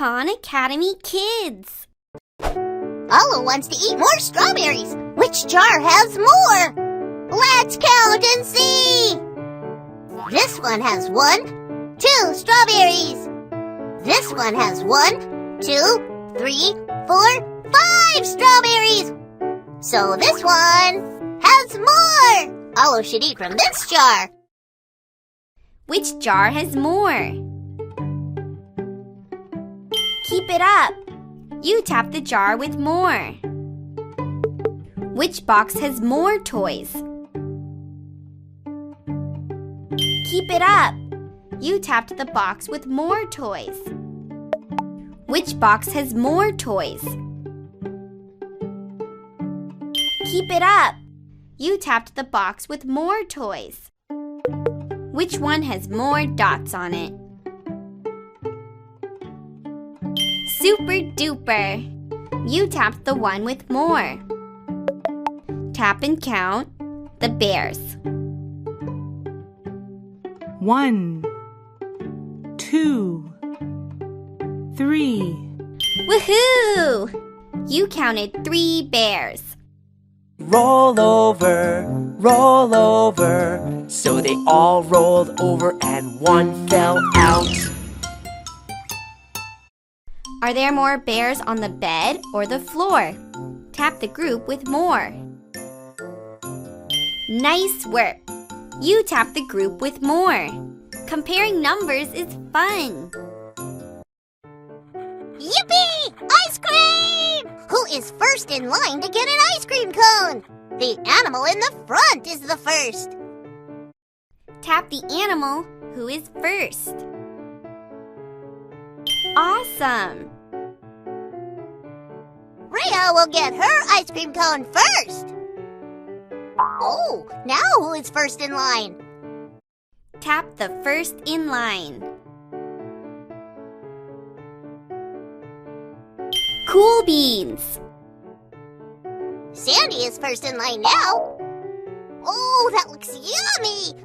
Khan Academy Kids. Olo wants to eat more strawberries. Which jar has more? Let's count and see. This one has 1, 2 strawberries. This one has 1, 2, 3, 4, 5 strawberries. So this one has more. Olo should eat from this jar. Which jar has more? Keep it up. You tap the jar with more. Which box has more toys? Keep it up. You tapped the box with more toys. Which box has more toys? Keep it up. You tapped the box with more toys. Which one has more dots on it? Super duper! You tapped the one with more. Tap and count the bears. 1, 2, 3. Woohoo! You counted 3 bears. Roll over, so they all rolled over and one fell out. Are there more bears on the bed or the floor? Tap the group with more. Nice work! You tap the group with more. Comparing numbers is fun. Yippee! Ice cream! Who is first in line to get an ice cream cone? The animal in the front is the first. Tap the animal who is first. Awesome! Rhea will get her ice cream cone first. Oh, now who is first in line? Tap the first in line. Cool beans! Sandy is first in line now. Oh, that looks yummy!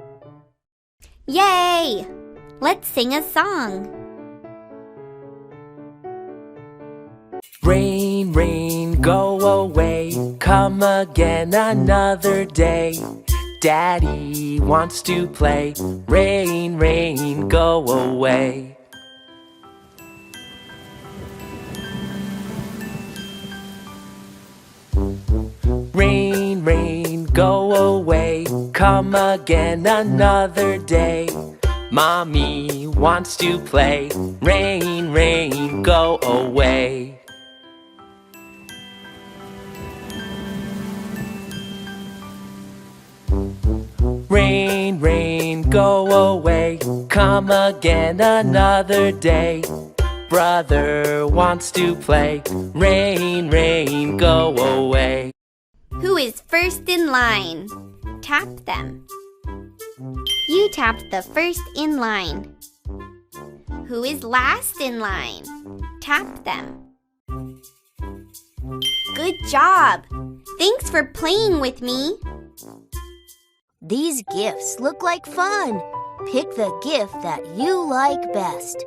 Yay! Let's sing a song. Rain, rain, go away. Come again another day. Daddy wants to play. Rain, rain, go away. Rain, rain, go away. Come again another day. Mommy wants to play. Rain, rain, go away. Rain, rain, go away. Come again another day. Brother wants to play. Rain, rain, go away. Who is first in line? Tap them. You tapped the first in line. Who is last in line? Tap them. Good job! Thanks for playing with me. These gifts look like fun. Pick the gift that you like best.